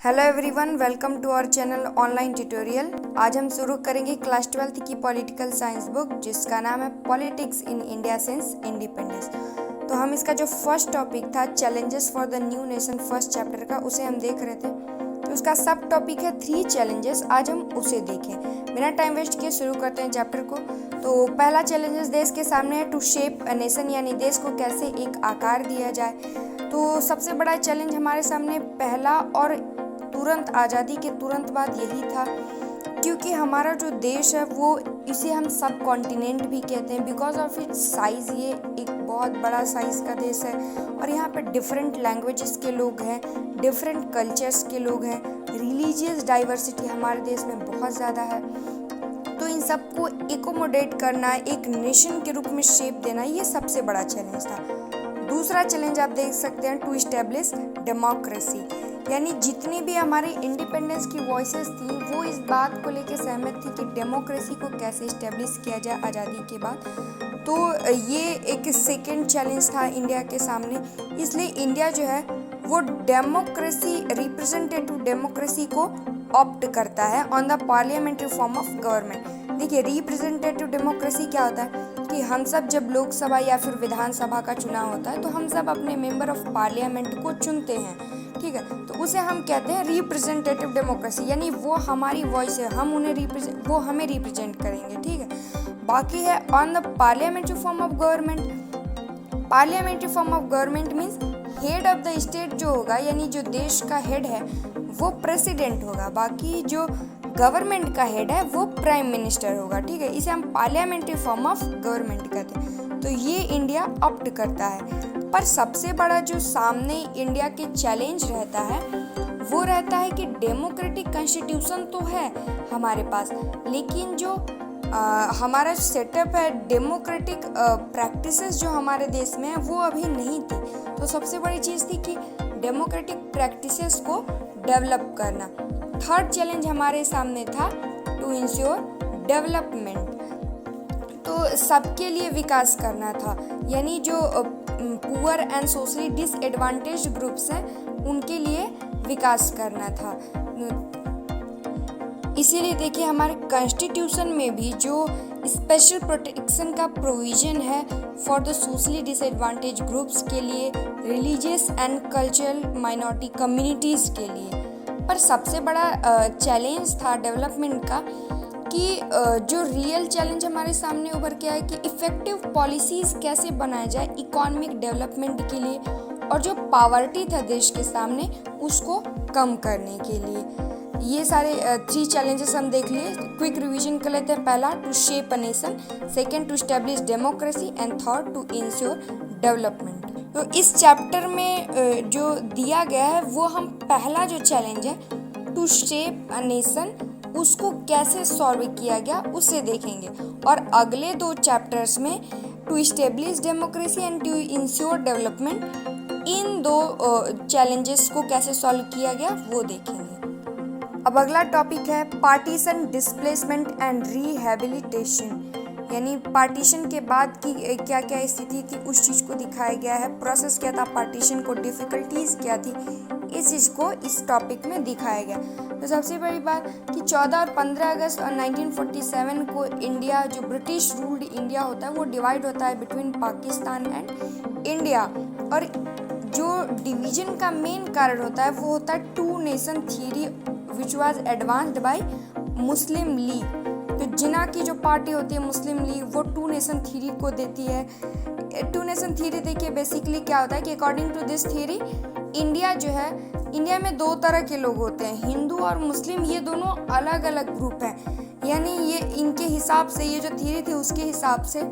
Hello everyone, welcome to our channel online tutorial. आज हम शुरू करेंगे क्लास 12th की पॉलिटिकल साइंस बुक जिसका नाम है politics in India since independence. तो हम इसका जो फर्स्ट टॉपिक था challenges for the new nation first chapter का, उसे हम देख रहे थे। तो उसका सब टॉपिक है 3 चैलेंजेस। आज हम उसे देखें। बिना टाइम वेस्ट किए शुरू करते हैं चैप्टर को। तो पहला चैलेंजेस देश के सामने है टू शेप अ नेशन, यानी देश को कैसे एक आकार दिया जाए। तो सबसे बड़ा चैलेंज हमारे सामने पहला और तुरंत आज़ादी के तुरंत बाद यही था, क्योंकि हमारा जो देश है वो इसे हम सब कॉन्टिनेंट भी कहते हैं बिकॉज ऑफ इट्स साइज़। ये एक बहुत बड़ा साइज़ का देश है और यहाँ पे डिफरेंट लैंग्वेजेस के लोग हैं, डिफरेंट कल्चर्स के लोग हैं, रिलीजियस डाइवर्सिटी हमारे देश में बहुत ज़्यादा है। तो इन सबको एकोमोडेट करना, एक नेशन के रूप में शेप देना, ये सबसे बड़ा चैलेंज था। दूसरा चैलेंज आप देख सकते हैं टू इस्टेब्लिश डेमोक्रेसी, यानी जितनी भी हमारी इंडिपेंडेंस की वॉइसेस थी वो इस बात को लेकर सहमत थी कि डेमोक्रेसी को कैसे इस्टेब्लिश किया जाए आज़ादी के बाद। तो ये एक सेकेंड चैलेंज था इंडिया के सामने। इसलिए इंडिया जो है वो डेमोक्रेसी, रिप्रेजेंटेटिव डेमोक्रेसी को ऑप्ट करता है on the parliamentary form of government. देखिए, रिप्रेजेंटेटिव डेमोक्रेसी क्या होता है कि हम सब जब लोकसभा या फिर विधानसभा का चुनाव होता है तो हम सब अपने मेंबर ऑफ पार्लियामेंट को चुनते हैं, ठीक है। तो उसे हम कहते हैं रिप्रेजेंटेटिव डेमोक्रेसी, यानी वो हमारी वॉइस है, हम उन्हें वो हमें रिप्रेजेंट करेंगे, ठीक है। बाकी है on the parliamentary form of government. Parliamentary form of government means head of the state जो होगा, यानी जो देश का हेड है वो प्रेसिडेंट होगा, बाकी जो गवर्नमेंट का हेड है वो प्राइम मिनिस्टर होगा, ठीक है। इसे हम पार्लियामेंट्री फॉर्म ऑफ गवर्नमेंट कहते हैं। तो ये इंडिया ऑप्ट करता है। पर सबसे बड़ा जो सामने इंडिया के चैलेंज रहता है वो रहता है कि डेमोक्रेटिक कॉन्स्टिट्यूशन तो है हमारे पास, लेकिन जो हमारा सेटअप है, डेमोक्रेटिक प्रैक्टिसेस जो हमारे देश में है वो अभी नहीं थी। तो सबसे बड़ी चीज़ थी कि डेमोक्रेटिक प्रैक्टिसेस को डेवलप करना। थर्ड चैलेंज हमारे सामने था टू इंश्योर डेवलपमेंट। तो सबके लिए विकास करना था, यानी जो poor and socially disadvantage groups हैं उनके लिए विकास करना था। इसीलिए देखिए, हमारे कॉन्स्टिट्यूशन में भी जो स्पेशल प्रोटेक्शन का प्रोविज़न है for the socially disadvantage groups के लिए, religious and cultural minority communities के लिए। पर सबसे बड़ा चैलेंज था डेवलपमेंट का कि जो रियल चैलेंज हमारे सामने उभर के आए कि इफ़ेक्टिव पॉलिसीज़ कैसे बनाया जाए इकोनॉमिक डेवलपमेंट के लिए, और जो पावर्टी था देश के सामने उसको कम करने के लिए। ये सारे 3 चैलेंजेस हम देख लिए। क्विक रिवीजन कर लेते हैं। पहला, to shape a nation, second, to establish democracy, and third, to ensure development. तो इस चैप्टर में जो दिया गया है वो हम पहला जो चैलेंज है टू शेप अ नेशन, उसको कैसे सॉल्व किया गया उसे देखेंगे, और अगले 2 चैप्टर्स में to establish democracy and to ensure development, इन 2 चैलेंजेस को कैसे सॉल्व किया गया वो देखेंगे। अब अगला टॉपिक है पार्टीशन, डिस्प्लेसमेंट एंड रिहेबिलिटेशन, यानी पार्टीशन के बाद की क्या क्या स्थिति थी उस चीज़ को दिखाया गया है। प्रोसेस क्या था पार्टीशन को, डिफ़िकल्टीज़ क्या थी, इस चीज़ को इस टॉपिक में दिखाया गया। तो सबसे बड़ी बात कि 14 और 15 अगस्त और 1947 को इंडिया, जो ब्रिटिश रूल्ड इंडिया होता है, वो डिवाइड होता है बिटवीन पाकिस्तान एंड इंडिया। और जो डिवीजन का मेन कारण होता है वो होता है two nation theory which was advanced by Muslim League. तो जिना की जो पार्टी होती है मुस्लिम लीग, वो टू नेशन थ्योरी को देती है। टू नेशन थ्योरी देखिए बेसिकली क्या होता है कि according to this theory India जो है, इंडिया में 2 तरह के लोग होते हैं, हिंदू और मुस्लिम। ये दोनों अलग अलग ग्रुप हैं, यानी ये इनके हिसाब से, ये जो थ्योरी थी उसके हिसाब से,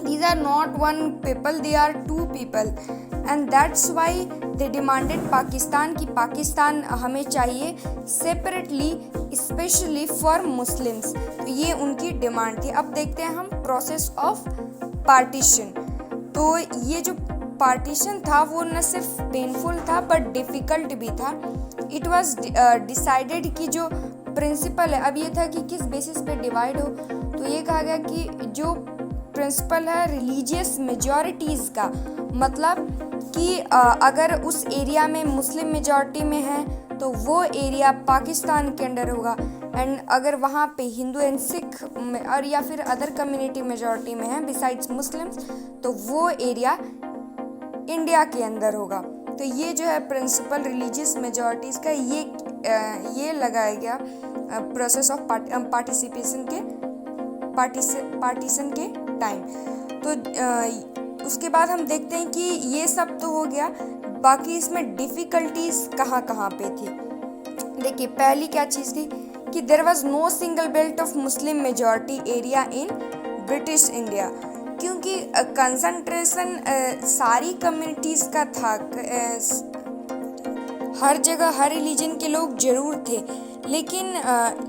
these are not one people, they are 2 people, and that's why they demanded Pakistan की पाकिस्तान हमें चाहिए सेपरेटली, स्पेशली फॉर मुस्लिम्स। तो ये उनकी डिमांड थी। अब देखते हैं हम प्रोसेस ऑफ पार्टीशन। तो ये जो पार्टीशन था वो न सिर्फ पेनफुल था बट डिफ़िकल्ट भी था। इट वाज डिसाइडेड कि जो प्रिंसिपल है, अब ये था कि किस बेसिस पे डिवाइड हो। तो ये कहा गया कि जो प्रिंसिपल है रिलीजियस मेजॉरिटीज़ का, मतलब कि अगर उस एरिया में मुस्लिम मेजॉरिटी में है तो तो वो एरिया पाकिस्तान के अंडर होगा। एंड अगर वहाँ पे हिंदू एंड सिख और या फिर अदर कम्युनिटी मेजॉरिटी में है बिसाइड्स मुस्लिम्स, तो वो एरिया इंडिया के अंदर होगा। तो ये जो है प्रिंसिपल रिलीजियस मेजॉरिटीज़ का ये लगाया गया प्रोसेस ऑफ पार्टिसिपेशन के पार्टीशन के टाइम। तो उसके बाद हम देखते हैं कि ये सब तो हो गया, बाकी इसमें डिफ़िकल्टीज कहाँ कहाँ पे थी। देखिए पहली क्या चीज़ थी कि there was no single belt of Muslim majority area in British India, क्योंकि कंसंट्रेशन सारी कम्युनिटीज़ का था। हर जगह हर रिलीजन के लोग ज़रूर थे, लेकिन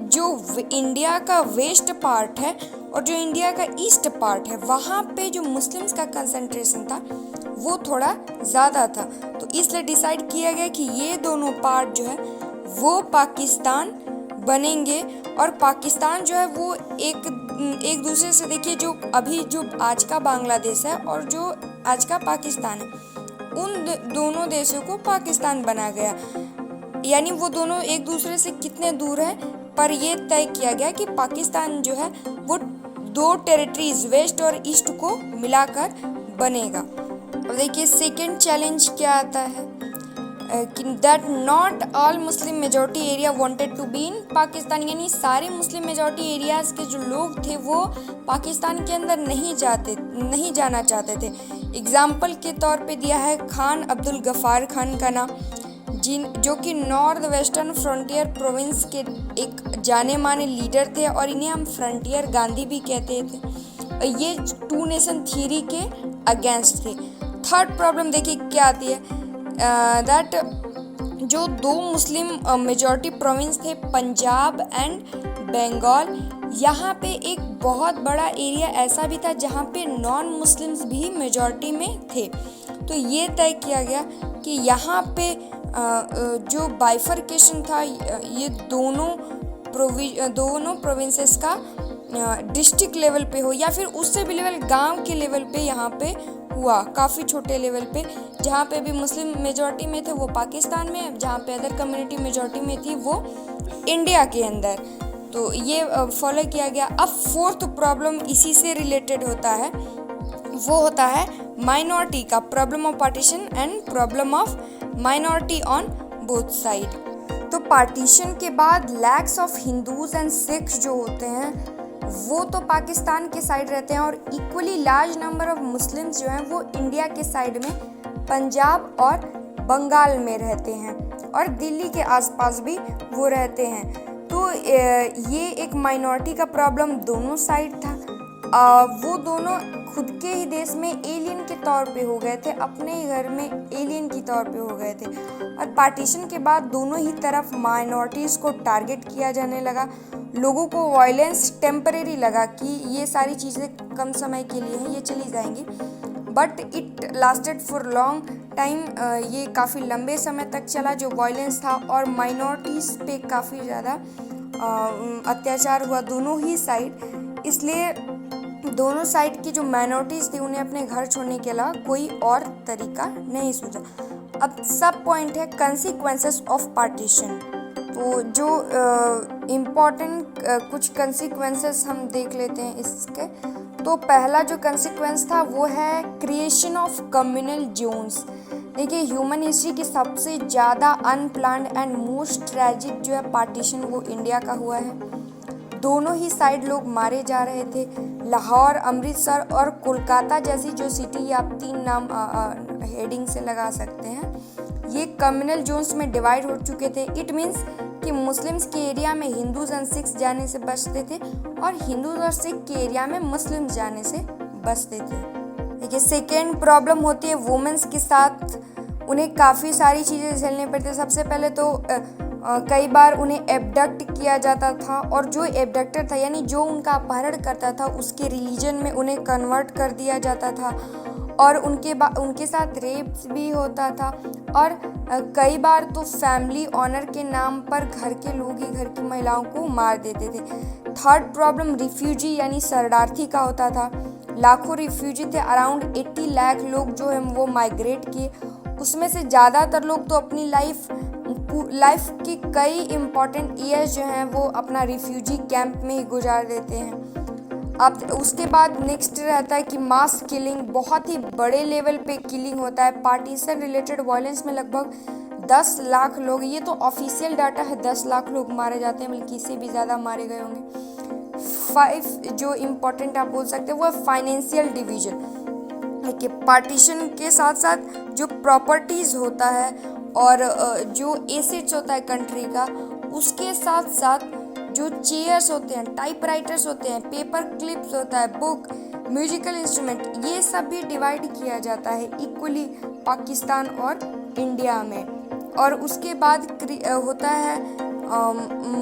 जो इंडिया का वेस्ट पार्ट है और जो इंडिया का ईस्ट पार्ट है, वहाँ पे जो मुस्लिम्स का कंसंट्रेशन था वो थोड़ा ज़्यादा था। तो इसलिए डिसाइड किया गया कि ये दोनों पार्ट जो है वो पाकिस्तान बनेंगे। और पाकिस्तान जो है वो एक दूसरे से, देखिए जो अभी जो आज का बांग्लादेश है और जो आज का पाकिस्तान है, उन दोनों देशों को पाकिस्तान बना गया। यानी वो दोनों एक दूसरे से कितने दूर है, पर ये तय किया गया कि पाकिस्तान जो है वो दो टेरिटरीज वेस्ट और ईस्ट को मिलाकर बनेगा। और देखिए सेकेंड चैलेंज क्या आता है कि that not all Muslim majority area wanted to be in Pakistan, यानी सारे मुस्लिम मेजॉरिटी एरियाज़ के जो लोग थे वो पाकिस्तान के अंदर नहीं जाना चाहते थे। एग्जाम्पल के तौर पे दिया है खान अब्दुल गफ़ार खान का नाम, जो कि नॉर्थ वेस्टर्न फ्रंटियर प्रोविंस के एक जाने माने लीडर थे और इन्हें हम फ्रंटियर गांधी भी कहते थे। ये टू नेशन थ्योरी के अगेंस्ट थे। थर्ड प्रॉब्लम देखिए क्या आती है, दैट जो दो मुस्लिम मेजॉरिटी प्रोविंस थे पंजाब एंड बंगाल, यहाँ पे एक बहुत बड़ा एरिया ऐसा भी था जहाँ पे नॉन मुस्लिम्स भी मेजॉरिटी में थे। तो ये तय किया गया कि यहाँ पे जो बाइफर्केशन था ये दोनों प्रोविंसेस का डिस्ट्रिक्ट लेवल पे हो या फिर उससे भी लेवल गांव के लेवल पे यहाँ पे हुआ, काफ़ी छोटे लेवल पे। जहाँ पे भी मुस्लिम मेजॉरिटी में थे वो पाकिस्तान में, जहाँ पे अदर कम्युनिटी मेजॉरिटी में थी वो इंडिया के अंदर। तो ये फॉलो किया गया। अब फोर्थ प्रॉब्लम इसी से रिलेटेड होता है, वो होता है माइनॉरिटी का problem of partition and problem of minority on both side. तो पार्टीशन के बाद lakhs of Hindus and Sikhs जो होते हैं वो तो पाकिस्तान के साइड रहते हैं, और equally large number of Muslims जो हैं वो इंडिया के साइड में पंजाब और बंगाल में रहते हैं, और दिल्ली के आसपास भी वो रहते हैं। तो ये एक माइनॉरिटी का प्रॉब्लम दोनों साइड था। वो दोनों खुद के ही देश में एलियन के तौर पे हो गए थे, अपने ही घर में एलियन की तौर पे हो गए थे। और पार्टीशन के बाद दोनों ही तरफ माइनॉरिटीज़ को टारगेट किया जाने लगा। लोगों को वायलेंस टेम्परेरी लगा कि ये सारी चीज़ें कम समय के लिए हैं, ये चली जाएंगी, but it lasted for long time. ये काफ़ी लंबे समय तक चला जो वायलेंस था, और माइनॉरिटीज़ पे काफ़ी ज़्यादा अत्याचार हुआ दोनों ही साइड। इसलिए दोनों साइड की जो माइनॉरिटीज़ थी उन्हें अपने घर छोड़ने के अलावा कोई और तरीका नहीं सूझा। अब सब पॉइंट है कंसिक्वेंसेस ऑफ पार्टीशन। तो जो इम्पॉर्टेंट कुछ कंसिक्वेंसेस हम देख लेते हैं इसके। तो पहला जो कंसिक्वेंस था वो है क्रिएशन ऑफ कम्युनल जोन्स। देखिए ह्यूमन हिस्ट्री की सबसे ज़्यादा अनप्लान्ड एंड मोस्ट ट्रेजिक जो है पार्टीशन वो इंडिया का हुआ है। दोनों ही साइड लोग मारे जा रहे थे। लाहौर, अमृतसर और कोलकाता जैसी जो सिटी, आप 3 नाम हेडिंग से लगा सकते हैं, ये कम्युनल जोन्स में डिवाइड हो चुके थे। इट मीन्स कि मुस्लिम्स के एरिया में हिंदूज एंड सिख्स जाने से बचते थे, और हिंदूज और सिख के एरिया में मुस्लिम्स जाने से बचते थे। देखिए सेकेंड प्रॉब्लम होती है वुमेन्स के साथ, उन्हें काफ़ी सारी चीज़ें झेलनी पड़ती है। सबसे पहले तो कई बार उन्हें एबडक्ट किया जाता था, और जो एबडक्टर था यानी जो उनका अपहरण करता था उसके रिलीजन में उन्हें कन्वर्ट कर दिया जाता था, और उनके साथ रेप्स भी होता था, और कई बार तो फैमिली ऑनर के नाम पर घर के लोग ही घर की महिलाओं को मार देते थे। थर्ड प्रॉब्लम रिफ्यूजी यानी शरणार्थी का होता था। लाखों रिफ्यूजी थे, अराउंड 80 लाख लोग जो है वो माइग्रेट किए। उसमें से ज़्यादातर लोग तो अपनी लाइफ लाइफ की कई इम्पोर्टेंट ईयर्स जो हैं वो अपना रिफ्यूजी कैंप में ही गुजार देते हैं। अब उसके बाद नेक्स्ट रहता है कि मास किलिंग, बहुत ही बड़े लेवल पे किलिंग होता है। पार्टीशन रिलेटेड वायलेंस में लगभग 10 लाख लोग, ये तो ऑफिशियल डाटा है, 10 लाख लोग मारे जाते हैं, बल्कि इससे भी ज़्यादा मारे गए होंगे। 5 जो इम्पोर्टेंट आप बोल सकते हैं वो है फाइनेंशियल डिवीजन। देखिए पार्टीशन के साथ साथ जो प्रॉपर्टीज़ होता है और जो एसेट्स होता है कंट्री का, उसके साथ साथ जो चेयर्स होते हैं, टाइपराइटर्स होते हैं, पेपर क्लिप्स होता है, बुक, म्यूजिकल इंस्ट्रूमेंट, ये सब भी डिवाइड किया जाता है इक्वली पाकिस्तान और इंडिया में। और उसके बाद होता है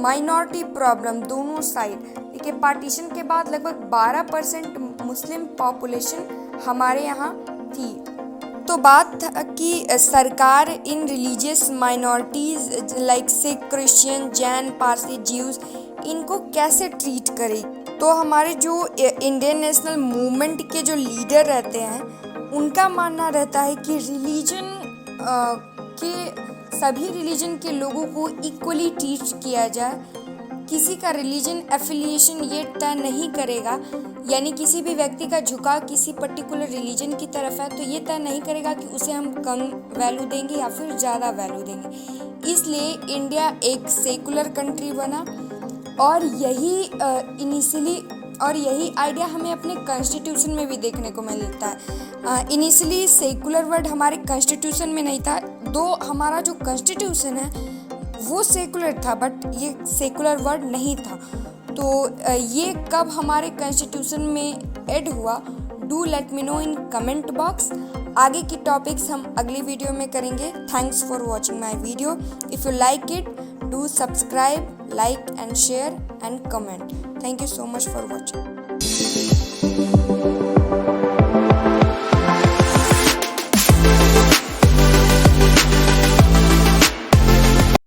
माइनॉरिटी प्रॉब्लम दोनों साइड। देखिए पार्टीशन के बाद लगभग 12% मुस्लिम पॉपुलेशन हमारे यहाँ थी। तो बात था कि सरकार इन religious minorities like Sikh, Christian, Jain, Parsi, Jews, इनको कैसे ट्रीट करे। तो हमारे जो इंडियन नेशनल मूवमेंट के जो लीडर रहते हैं, उनका मानना रहता है कि सभी रिलीजन के लोगों को इक्वली ट्रीट किया जाए। किसी का रिलीजन एफिलिएशन ये तय नहीं करेगा, यानी किसी भी व्यक्ति का झुकाव किसी पर्टिकुलर रिलीजन की तरफ है तो ये तय नहीं करेगा कि उसे हम कम वैल्यू देंगे या फिर ज़्यादा वैल्यू देंगे। इसलिए इंडिया एक सेकुलर कंट्री बना और यही आइडिया हमें अपने कॉन्स्टिट्यूशन में भी देखने को मिलता है। इनिशियली सेकुलर वर्ड हमारे कॉन्स्टिट्यूशन में नहीं था, दो हमारा जो कॉन्स्टिट्यूशन है वो सेकुलर था, बट ये सेकुलर वर्ड नहीं था। तो ये कब हमारे कॉन्स्टिट्यूशन में ऐड हुआ, do let me know in comment box. आगे की टॉपिक्स हम अगली वीडियो में करेंगे। Thanks for watching my video. If you like it, do subscribe, like and share and comment. Thank you so much for watching.